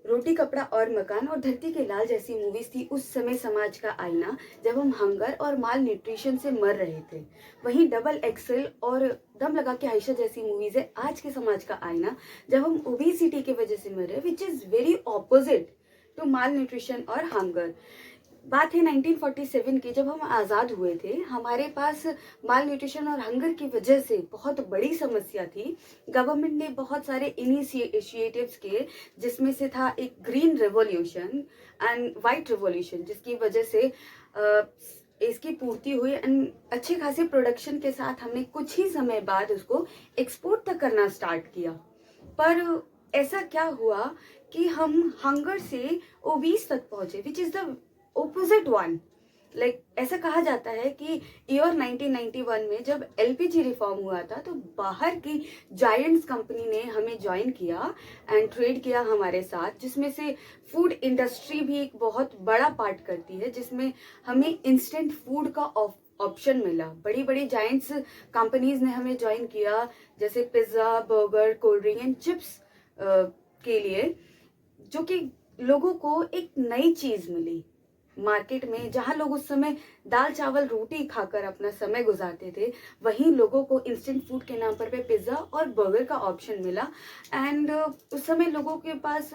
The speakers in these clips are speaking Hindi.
रोटी कपड़ा और मकान और धरती के लाल जैसी मूवीज थी उस समय समाज का आईना, जब हम हंगर और माल न्यूट्रिशन से मर रहे थे। वहीं डबल एक्सेल और दम लगा के आयशा जैसी मूवीज है आज के समाज का आईना, जब हम ओबेसिटी की वजह से मर रहे हैं, which is very opposite to malnutrition और हंगर। बात है 1947 की, जब हम आज़ाद हुए थे। हमारे पास माल न्यूट्रिशन और हंगर की वजह से बहुत बड़ी समस्या थी। गवर्नमेंट ने बहुत सारे इनिशिएटिव्स किए, जिसमें से था एक green revolution and white revolution, जिसकी वजह से इसकी पूर्ति हुई एंड अच्छे खासे प्रोडक्शन के साथ हमने कुछ ही समय बाद उसको एक्सपोर्ट तक करना स्टार्ट किया। पर ऐसा क्या हुआ कि हम हंगर से ओबीस तक पहुंचे, which is the opposite one. Like ऐसा कहा जाता है कि ईयर 1991 में जब एलपीजी रिफॉर्म हुआ था, तो बाहर की जायंट्स कंपनी ने हमें ज्वाइन किया एंड ट्रेड किया हमारे साथ, जिसमें से फूड इंडस्ट्री भी एक बहुत बड़ा पार्ट करती है, जिसमें हमें इंस्टेंट फूड का ऑप्शन मिला। बड़ी बड़ी जायंट्स कंपनीज ने हमें ज्वाइन किया, जैसे pizza, burger, cold drink and chips के लिए, जो कि लोगों को एक नई चीज मिली मार्केट में। जहां लोग उस समय दाल चावल रोटी खाकर अपना समय गुजारते थे, वहीं लोगों को इंस्टेंट फूड के नाम पर पे पिज्जा और बर्गर का ऑप्शन मिला। एंड उस समय लोगों के पास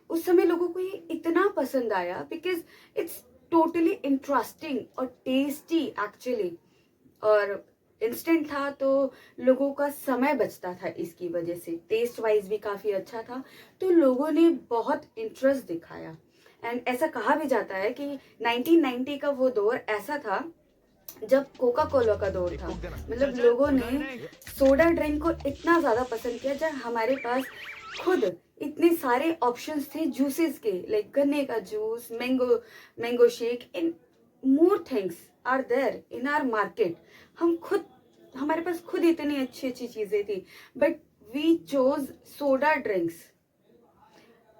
उस समय लोगों को ये इतना पसंद आया बिकॉज इट्स टोटली इंटरेस्टिंग और टेस्टी एक्चुअली, और इंस्टेंट था तो लोगों का समय बचता था। इसकी वजह से टेस्ट वाइज भी काफी अच्छा था, तो लोगों ने बहुत इंटरेस्ट दिखाया। एंड ऐसा कहा भी जाता है कि 1990 का वो दौर ऐसा था जब कोका कोला का दौर था। मतलब लोगों ने सोडा ड्रिंक को इतना ज्यादा पसंद किया, जब हमारे पास खुद इतने सारे ऑप्शंस थे जूसेस के, लाइक गन्ने का juice, mango shake, in more things are there in our market. हम खुद हमारे पास खुद इतनी अच्छी अच्छी चीजें थी, but we chose soda drinks.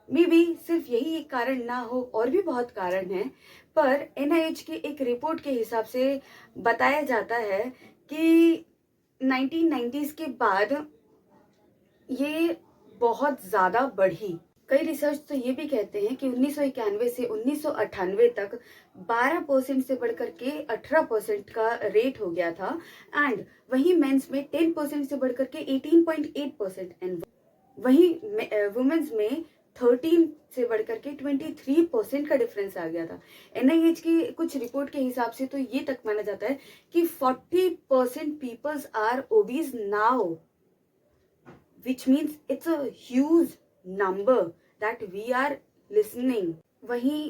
Maybe सिर्फ यही एक कारण ना हो, और भी बहुत कारण है। पर एनआईएच की एक रिपोर्ट के हिसाब से बताया जाता है कि 1990s के बाद ये बहुत ज्यादा बढ़ी। कई रिसर्च तो ये भी कहते हैं कि 1991 से 1998 तक 12% से बढ़कर के 18% का रेट हो गया था। एंड वहीं मेंस में 10% से बढ़कर के 18.8%, एंड वहीं वुमेन्स में 13 से बढ़कर के 23% का डिफरेंस आ गया था। एनआईएच की कुछ रिपोर्ट के हिसाब से तो ये तक माना जाता है कि 40% peoples are obese now, which means it's a huge number that we are listening. वहीं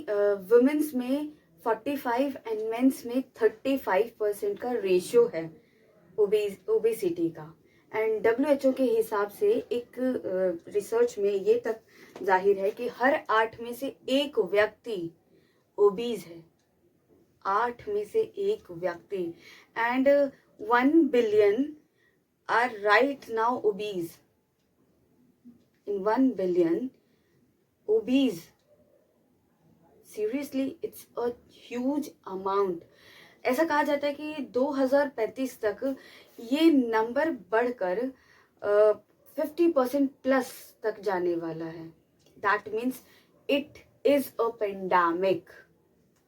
वुमेन्स में 45 एंड मेंस में 35% का रेशियो है ओबेसिटी का। एंड डब्ल्यूएचओ के हिसाब से एक रिसर्च में ये तक जाहिर है कि हर 8 में से एक व्यक्ति ओबीज है। 8 में से एक व्यक्ति, and 1 billion are right now obese. in 1 billion obese. Seriously, it's a huge amount. ऐसा कहा जाता है कि 2035 तक ये नंबर बढ़कर 50% प्लस तक जाने वाला है। That means it is a pandemic,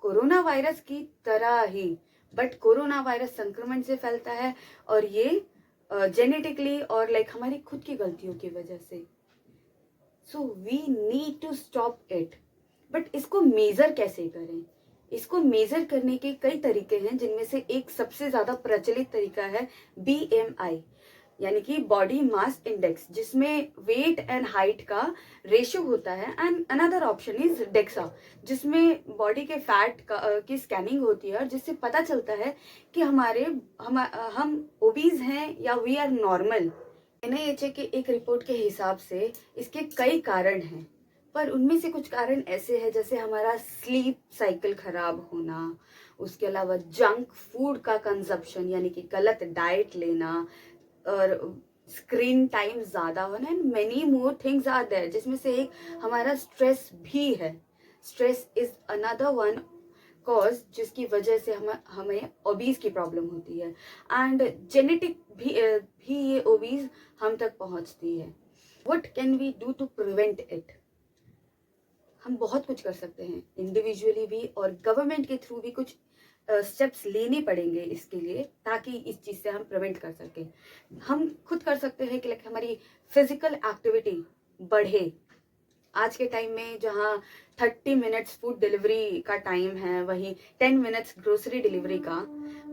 corona virus की तरह ही, बट कोरोना वायरस संक्रमण से फैलता है, और ये जेनेटिकली और लाइक हमारी खुद की गलतियों की वजह से। So we need to stop it. But इसको मेजर कैसे करें? इसको मेजर करने के कई तरीके हैं, जिनमें से एक सबसे ज्यादा प्रचलित तरीका है बीएमआई, यानी कि बॉडी मास इंडेक्स, जिसमें वेट एंड हाइट का रेशियो होता है। And another option is DEXA, जिसमें बॉडी के फैट की स्कैनिंग होती है, और जिससे पता चलता है कि हम ओबीज हैं या वी आर नॉर्मल। एनआईएचए के एक रिपोर्ट के हिसाब से इसके कई कारण हैं, पर उनमें से कुछ कारण ऐसे हैं जैसे हमारा स्लीप साइकिल खराब होना, उसके अलावा जंक फूड का कंजप्शन यानी कि गलत डाइट लेना, और स्क्रीन टाइम ज्यादा होना, and many more things are there, जिसमें से एक हमारा स्ट्रेस भी है। Stress is another one cause जिसकी वजह से हमें ओबीज की प्रॉब्लम होती है। एंड जेनेटिक भी ये ओबीज हम तक पहुंचती है। What can we do to prevent it? हम बहुत कुछ कर सकते हैं, इंडिविजुअली भी और गवर्नमेंट के थ्रू भी कुछ स्टेप्स लेने पड़ेंगे इसके लिए, ताकि इस चीज़ से हम प्रिवेंट कर सकें। हम खुद कर सकते हैं कि लाइक हमारी फिजिकल एक्टिविटी बढ़े। आज के टाइम में जहाँ 30 मिनट्स फूड डिलीवरी का टाइम है, वहीं 10 मिनट्स ग्रोसरी डिलीवरी का,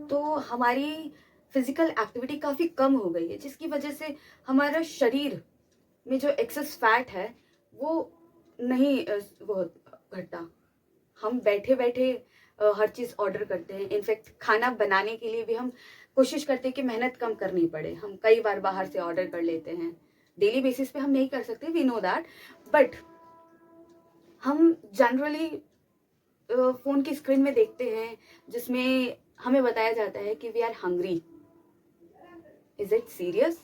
तो हमारी फिजिकल एक्टिविटी काफ़ी कम हो गई है, जिसकी वजह से हमारा शरीर में जो एक्सेस फैट है वो नहीं वो घटता। हम बैठे बैठे हर चीज़ ऑर्डर करते हैं। इनफैक्ट खाना बनाने के लिए भी हम कोशिश करते हैं कि मेहनत कम करनी पड़े। हम कई बार बाहर से ऑर्डर कर लेते हैं। डेली बेसिस पे हम नहीं कर सकते, वी नो दैट, बट हम जनरली फ़ोन की स्क्रीन में देखते हैं जिसमें हमें बताया जाता है कि we are hungry. Is it serious?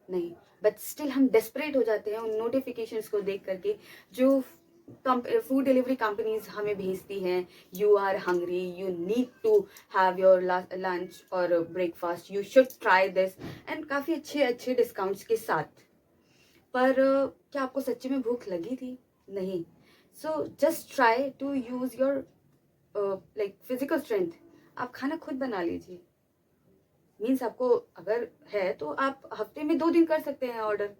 नहीं, बट स्टिल हम डेस्परेट हो जाते हैं उन नोटिफिकेशंस को देख करके जो फूड डिलीवरी कंपनीज हमें भेजती हैं। You are hungry, you need to have your lunch और breakfast, you should try this, and काफ़ी अच्छे अच्छे डिस्काउंट्स के साथ। पर क्या आपको सच्ची में भूख लगी थी? नहीं। So just try to use your like physical strength. आप खाना खुद बना लीजिए। मीन्स आपको अगर है तो आप हफ्ते में 2 दिन कर सकते हैं ऑर्डर।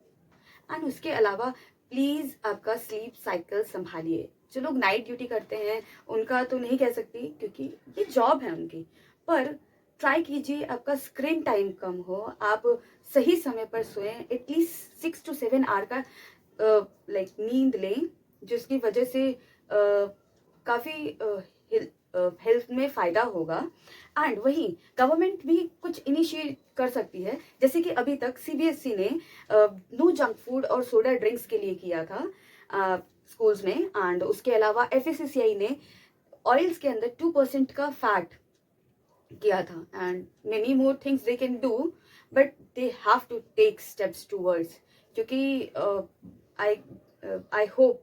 एंड उसके अलावा प्लीज़ आपका स्लीप साइकिल संभालिए। जो लोग नाइट ड्यूटी करते हैं उनका तो नहीं कह सकती, क्योंकि ये जॉब है उनकी, पर ट्राई कीजिए आपका स्क्रीन टाइम कम हो, आप सही समय पर सोएं। एटलीस्ट 6 to 7 आवर का लाइक नींद लें, जिसकी वजह से काफ़ी हेल्थ में फ़ायदा होगा। एंड वहीं गवर्नमेंट भी कुछ इनिशिएट कर सकती है, जैसे कि अभी तक सीबीएसई ने नो जंक फूड और सोडा ड्रिंक्स के लिए किया था स्कूल्स में। एंड उसके अलावा एफएससीआई ने ऑयल्स के अंदर 2% का फैट किया था। And many more things they can do, but they have to take steps towards, क्योंकि आई आई होप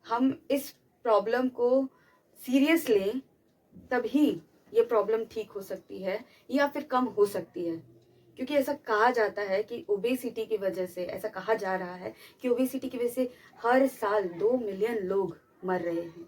हम इस प्रॉब्लम को सीरियस लें, तभी ये प्रॉब्लम ठीक हो सकती है या फिर कम हो सकती है। क्योंकि ऐसा कहा जाता है कि ओबेसिटी की वजह से, ऐसा कहा जा रहा है कि ओबेसिटी की वजह से हर साल 2 मिलियन लोग मर रहे हैं।